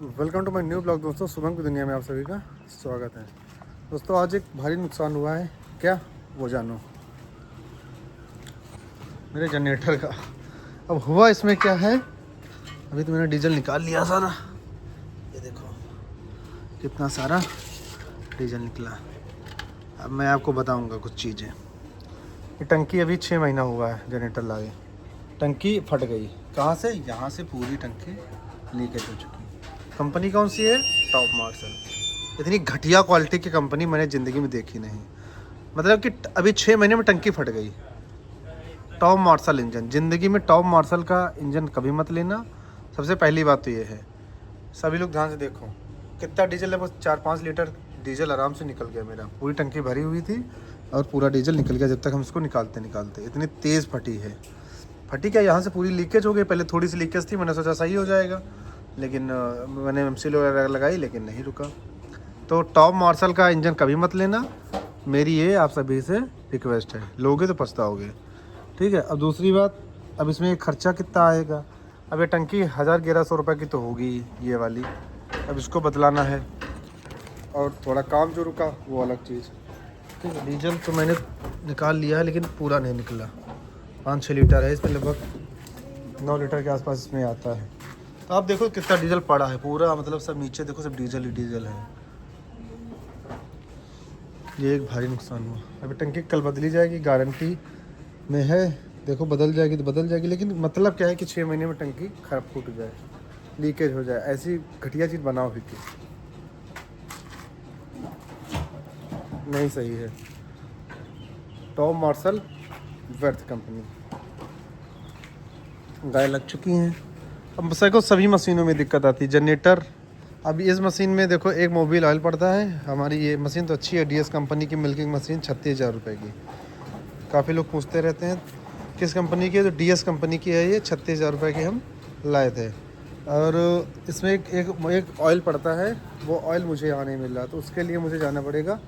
Welcome to my new blog दोस्तों। शुभम की दुनिया में आप सभी का स्वागत है। दोस्तों आज एक भारी नुकसान हुआ है। क्या वो जानो। मेरे जनरेटर का अब हुआ इसमें क्या है। अभी तो मैंने डीजल निकाल लिया सारा। ये देखो कितना सारा डीजल निकला। अब मैं आपको बताऊंगा कुछ चीज़ें। ये टंकी अभी 6 महीना हुआ है जनरेटर लाए। टंकी फट गई। कहाँ से? यहाँ से पूरी टंकी लीकेज हो चुकी है। कंपनी कौन सी है? Top Marshal. इतनी घटिया क्वालिटी की कंपनी मैंने ज़िंदगी में देखी नहीं। मतलब कि अभी 6 महीने में टंकी फट गई। टॉप मार्शल इंजन, ज़िंदगी में टॉप मार्शल का इंजन कभी मत लेना। सबसे पहली बात तो ये है। सभी लोग ध्यान से देखो कितना डीजल है। बस 4-5 लीटर डीजल आराम से निकल गया। मेरा पूरी टंकी भरी हुई थी और पूरा डीजल निकल गया जब तक हम इसको निकालते इतनी तेज़ फटी है। फटी क्या, यहाँ से पूरी लीकेज हो गई। पहले थोड़ी सी लीकेज थी, मैंने सोचा सही हो जाएगा, लेकिन मैंने एमसील वगैरह लगाई लेकिन नहीं रुका। तो टॉप मार्शल का इंजन कभी मत लेना। मेरी ये आप सभी से रिक्वेस्ट है। लोगे तो पछताओगे। ठीक है। अब दूसरी बात, अब इसमें खर्चा कितना आएगा। अब ये टंकी 1000-1100 रुपये की तो होगी ये वाली। अब इसको बदलाना है और थोड़ा काम जो रुका वो अलग चीज़। ठीक है। डीजल तो मैंने निकाल लिया है लेकिन पूरा नहीं निकला। 5-6 लीटर है इसमें, लगभग 9 लीटर के आसपास इसमें आता है। तो आप देखो कितना डीजल पड़ा है पूरा, मतलब सब नीचे देखो सब डीजल ही डीजल है। ये एक भारी नुकसान हुआ। अभी टंकी कल बदली जाएगी, गारंटी में है। देखो बदल जाएगी तो बदल जाएगी, लेकिन मतलब क्या है कि 6 महीने में टंकी खराब फूट जाए, लीकेज हो जाए, ऐसी घटिया चीज़ बनाओ भी थी नहीं सही है। टॉप मार्शल व्यर्थ कंपनी। गाय लग चुकी हैं। अब को सभी मशीनों में दिक्कत आती है। जनरेटर, अभी इस मशीन में देखो एक मोबिल ऑयल पड़ता है। हमारी ये मशीन तो अच्छी है, डीएस कंपनी की मिल्किंग मशीन 36,000 रुपये की। काफ़ी लोग पूछते रहते हैं किस कंपनी की है, तो डीएस कंपनी की है ये। 36,000 रुपये की हम लाए थे। और इसमें एक ऑयल पड़ता है, वो ऑयल मुझे यहाँ नहीं मिल रहा, तो उसके लिए मुझे जाना पड़ेगा।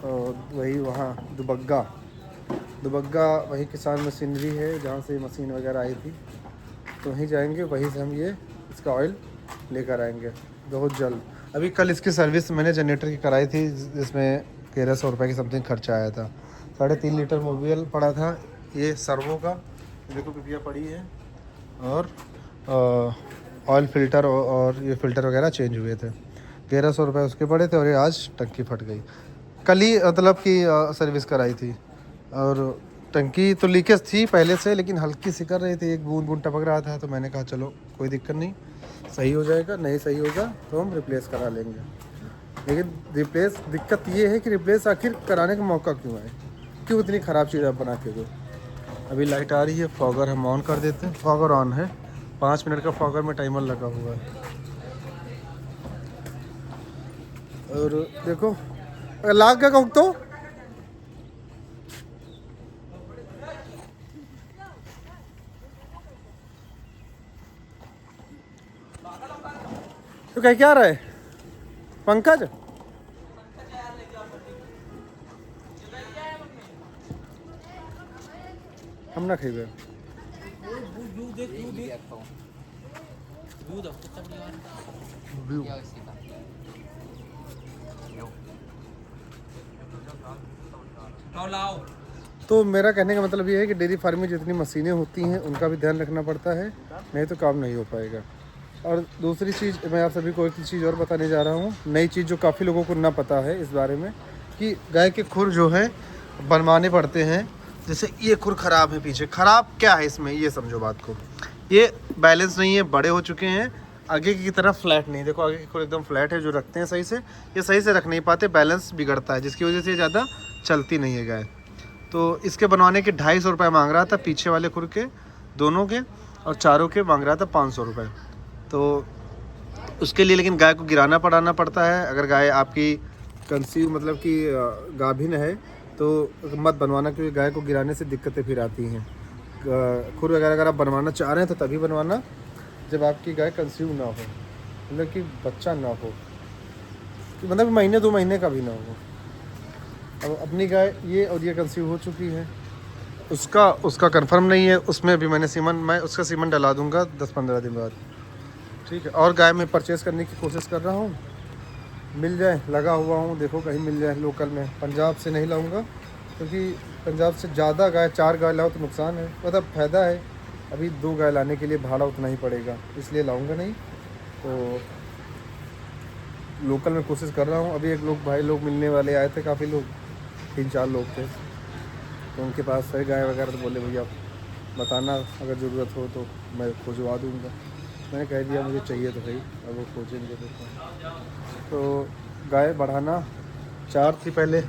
और वही वहाँ दुबग्गा वही किसान मशीनरी है जहाँ से मशीन वगैरह आई थी, तो वहीं जाएंगे, वहीं से हम ये इसका ऑयल लेकर आएंगे बहुत जल्द। अभी कल इसकी सर्विस मैंने जनरेटर की कराई थी, जिसमें 1300 रुपये की समथिंग खर्चा आया था। 3.5 लीटर मोबिल पड़ा था ये सर्वो का, देखो पिपिया पड़ी है। और ऑयल फिल्टर और ये फ़िल्टर वगैरह चेंज हुए थे। 1300 रुपये उसके पड़े थे और ये आज टंकी फट गई। कल ही मतलब कि सर्विस कराई थी। और टंकी तो लीकेज थी पहले से, लेकिन हल्की सी कर रही थी, एक बूंद बूंद टपक रहा था। तो मैंने कहा चलो कोई दिक्कत नहीं, सही हो जाएगा। नहीं सही होगा तो हम रिप्लेस करा लेंगे। लेकिन दिक्कत ये है कि रिप्लेस आखिर कराने का मौका क्यों है, क्यों इतनी ख़राब चीज़ आप बना के दो। अभी लाइट आ रही है, फॉगर हम ऑन कर देते हैं। फॉगर ऑन है, 5 मिनट का फॉगर में टाइमर लगा हुआ है। और देखो अगर लाग गया कहूँ तो क्या रहा है पंकज। हम ना खेबे तो मेरा कहने का मतलब ये है कि डेयरी फार्म में जितनी मशीनें होती हैं उनका भी ध्यान रखना पड़ता है, नहीं तो काम नहीं हो पाएगा। और दूसरी चीज़ मैं आप सभी को एक चीज़ और बताने जा रहा हूँ, नई चीज़ जो काफ़ी लोगों को ना पता है इस बारे में, कि गाय के खुर जो है बनवाने पड़ते हैं। जैसे ये खुर ख़राब है, पीछे ख़राब क्या है इसमें, ये समझो बात को। ये बैलेंस नहीं है, बड़े हो चुके हैं, आगे की तरफ फ्लैट नहीं। देखो आगे की खुर एकदम फ्लैट है, जो रखते हैं सही से, ये सही से रख नहीं पाते, बैलेंस बिगड़ता है, जिसकी वजह से ज़्यादा चलती नहीं है गाय। तो इसके बनवाने के 250 रुपये मांग रहा था, पीछे वाले खुर के दोनों के, और चारों के मांग रहा था 500 रुपये। तो उसके लिए लेकिन गाय को गिराना पड़ाना पड़ता है। अगर गाय आपकी कंसीव मतलब कि गाभिन है तो मत बनवाना, क्योंकि गाय को गिराने से दिक्कतें फिर आती हैं। खुर वगैरह अगर आप बनवाना चाह रहे हैं तो तभी बनवाना जब आपकी गाय कंसीव ना हो, मतलब कि बच्चा ना हो, कि मतलब महीने 2 महीने का भी ना हो। अब अपनी गाय ये और ये कंसीव हो चुकी है, उसका कंफर्म नहीं है। उसमें भी मैं उसका सीमन डला दूंगा 10-15 दिन बाद। ठीक है। और गाय में परचेज़ करने की कोशिश कर रहा हूँ, मिल जाए, लगा हुआ हूँ, देखो कहीं मिल जाए लोकल में। पंजाब से नहीं लाऊंगा क्योंकि पंजाब से ज़्यादा गाय, 4 गाय लाओ तो नुकसान है, मतलब फ़ायदा है अभी 2 गाय लाने के लिए भाड़ा उतना ही पड़ेगा, इसलिए लाऊंगा नहीं। तो लोकल में कोशिश कर रहा हूँ। अभी एक लोग भाई लोग मिलने वाले आए थे, काफ़ी लोग, 3-4 लोग थे, तो उनके पास है गाय वगैरह, तो बोले भैया बताना अगर ज़रूरत हो तो मैं खोजवा दूँगा। मैंने कह दिया मुझे चाहिए तो भाई, अब वो खोजेंगे तो गाय बढ़ाना 4 थी पहले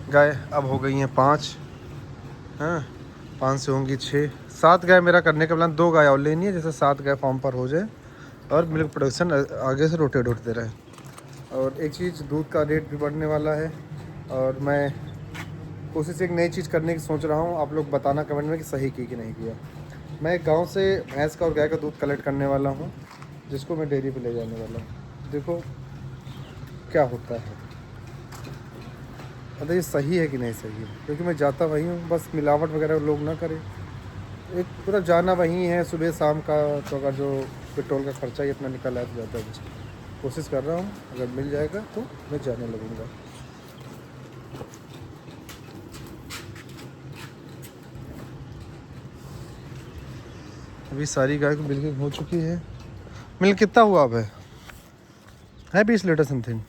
गाय, अब हो गई हैं 5। हाँ, 5 से होंगी 6, 7 गाय मेरा करने का प्लान। 2 गाय और लेनी है, जैसे 7 गाय फार्म पर हो जाए और मिल्क प्रोडक्शन आगे से रोटेट होते रहे। और एक चीज़, दूध का रेट भी बढ़ने वाला है और मैं कोशिश एक नई चीज़ करने की सोच रहा हूँ। आप लोग बताना कमेंट में कि सही की कि नहीं किया। मैं एक गांव से भैंस का और गाय का दूध कलेक्ट करने वाला हूँ, जिसको मैं डेयरी पे ले जाने वाला हूँ। देखो क्या होता है, मतलब ये सही है कि नहीं सही है, क्योंकि मैं जाता वहीं हूँ, बस मिलावट वगैरह लोग ना करें। एक पूरा जाना वहीं है सुबह शाम का, तो अगर जो पेट्रोल का खर्चा ही अपना निकल आया तो ज़्यादा बचे। कोशिश कर रहा हूँ, अगर मिल जाएगा तो मैं जाने लगूँगा। अभी सारी गाय को मिल्किंग हो चुकी है। मिल्क कितना हुआ अब है 20 लीटर समथिंग।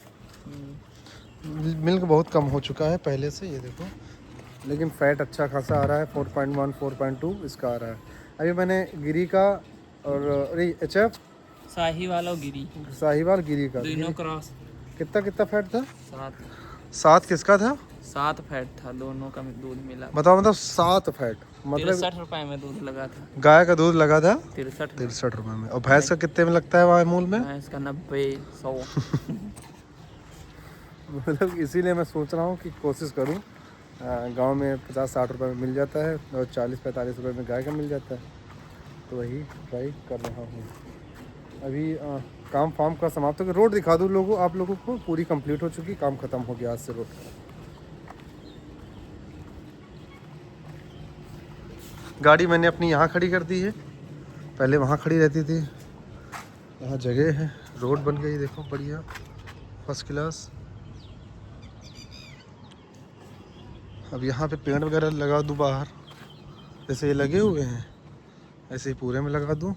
मिल्क बहुत कम हो चुका है पहले से, ये देखो, लेकिन फ़ैट अच्छा खासा आ रहा है। 4.1 4.2 इसका आ रहा है। अभी मैंने गिरी का और अरे HF साहीवाल और गिरी, साहिवाल गिरी का दोनों क्रॉस। कितना फैट था? 7 7 किसका था? 7 फैट था, दोनों का दूध मिला। बताओ, मतलब 7 फैट, मतलब 63 रुपए में दूध लगा था। गाय का दूध लगा था 63 रुपये में, और भैंस का कितने में लगता है वहाँ मूल में? भैंस का 90-100। मतलब इसीलिए मैं सोच रहा हूँ कि कोशिश करूँ, गांव में 50-60 रुपये में मिल जाता है और 40-45 रुपये में गाय का मिल जाता है, तो वही ट्राई कर रहा हूँ। अभी काम फार्म का समाप्त हो गया। रोड दिखा दूँ लोगों, आप लोगों को पूरी कंप्लीट हो चुकी, काम ख़त्म हो गया आज से। रोड गाड़ी मैंने अपनी यहाँ खड़ी कर दी है, पहले वहाँ खड़ी रहती थी। यहाँ जगह है, रोड बन गई, देखो बढ़िया, फर्स्ट क्लास। अब यहाँ पे पेड़ वगैरह लगा दूँ बाहर, जैसे ये लगे हुए हैं ऐसे ही पूरे में लगा दूँ।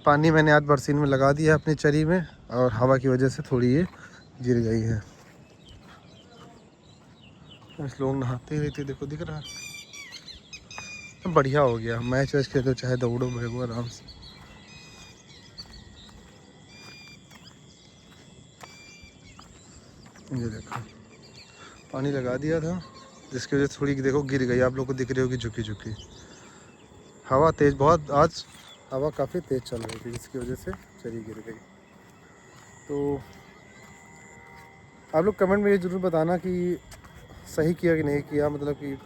पानी मैंने आज बरसीन में लगा दिया अपनी चरी में, और हवा की वजह से थोड़ी ये गिर गई है। इस लोग नहाते ही रहते, देखो दिख रहा है। बढ़िया हो गया, मैच वैच खेलो चाहे दौड़ो भागो आराम से। ये देखो पानी लगा दिया था, जिसकी वजह से थोड़ी देखो गिर गई, आप लोग को दिख रही होगी झुकी झुकी। हवा तेज़ बहुत, आज हवा काफ़ी तेज़ चल रही थी, जिसकी वजह से चरी गिर गई। तो आप लोग कमेंट में ये ज़रूर बताना कि सही किया कि नहीं किया, मतलब कि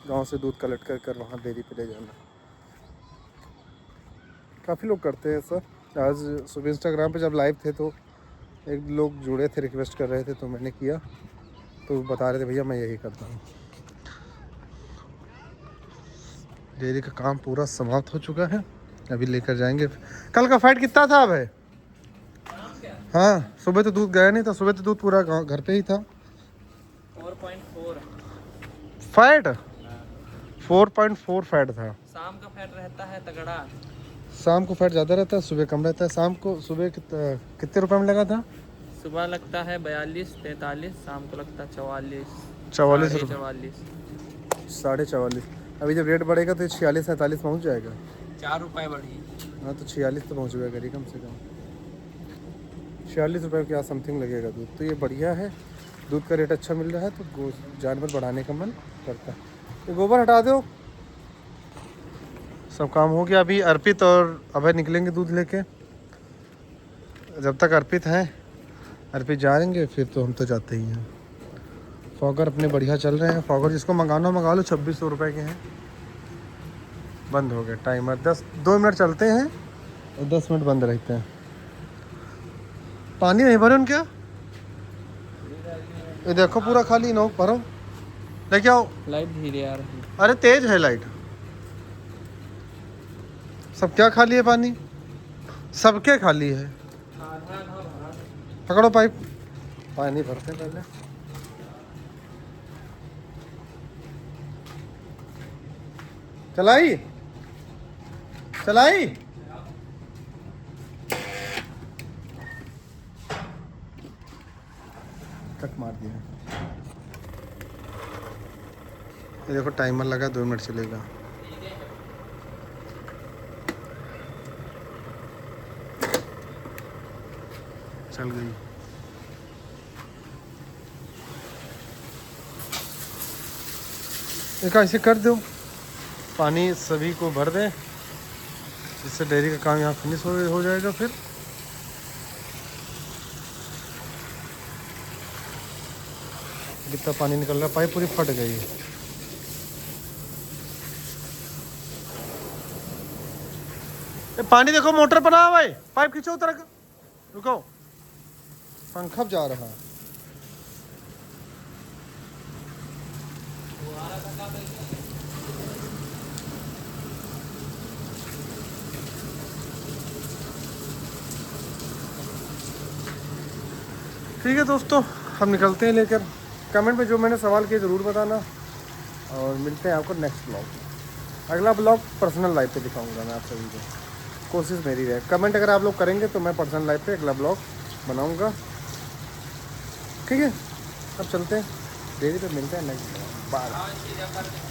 गांव से दूध कलेक्ट कर कर वहाँ डेयरी पे ले जाना। काफ़ी लोग करते हैं सर। आज सुबह इंस्टाग्राम पे जब लाइव थे तो एक लोग जुड़े थे, रिक्वेस्ट कर रहे थे, तो मैंने किया, तो बता रहे थे भैया मैं यही करता हूँ। डेयरी का काम पूरा समाप्त हो चुका है, अभी लेकर जाएंगे। कल का फाइट कितना था भाई? हाँ, सुबह तो दूध गया नहीं था, सुबह तो दूध पूरा घर पे ही था। 4.4 फैट 4.4 फैट था। शाम का फैट रहता है तगड़ा। शाम को फैट ज़्यादा रहता है, सुबह कम रहता है। शाम को सुबह कितने रुपए में लगा था? सुबह लगता है 42-43, शाम को लगता है 44 रुपये, 44। 44.5। अभी जब रेट बढ़ेगा तो 46-47 पहुँच जाएगा। 4 रुपए बढ़ी। हाँ, तो 46 तो पहुँच गया करीब, कम से कम 46 रुपये के आस समथिंग लगेगा दूध। तो ये बढ़िया है, दूध का रेट अच्छा मिल रहा है, तो जानवर बढ़ाने का मन करता है। ये गोबर हटा दो, सब काम हो गया। अभी अर्पित और अभय निकलेंगे दूध लेके, जब तक अर्पित हैं, अर्पित जाएंगे फिर तो हम तो जाते ही हैं। फॉगर अपने बढ़िया चल रहे हैं। फॉगर जिसको मंगाना मंगा लो, 2600 रुपये के हैं। बंद हो गए टाइमर, 2 मिनट चलते हैं और 10 मिनट बंद रहते हैं। पानी नहीं भरे उनके? ये देखो पूरा खाली, नोक भरो, लेके आओ। लाइट धीरे आ रही। अरे तेज है लाइट, सब क्या खा लिए पानी, सबके खाली है। पकड़ो पाइप, पानी भरते हैं पहले। चलाई चलाई। कट मार दिया। ये देखो टाइमर लगा, 2 मिनट चलेगा। चल गई। एक ऐसे कर दो, पानी सभी को भर दें, इससे डेयरी का काम यहाँ फिनिश हो जाएगा। फिर कितना पानी निकल रहा है, पाइप पूरी फट गई है। पानी देखो मोटर पर आ भाई, पाइप खींचो उतर का। रुको, पंखा जा रहा है। ठीक है दोस्तों, हम निकलते हैं लेकर। कमेंट में जो मैंने सवाल किए ज़रूर बताना, और मिलते हैं आपको नेक्स्ट ब्लॉग। अगला ब्लॉग पर्सनल लाइफ पे दिखाऊंगा मैं आप सभी को, कोशिश मेरी है। कमेंट अगर आप लोग करेंगे तो मैं पर्सनल लाइफ पे अगला ब्लॉग बनाऊंगा। ठीक है, अब चलते हैं डेयरी पे, मिलते हैं नेक्स्ट ब्लॉग। बाय।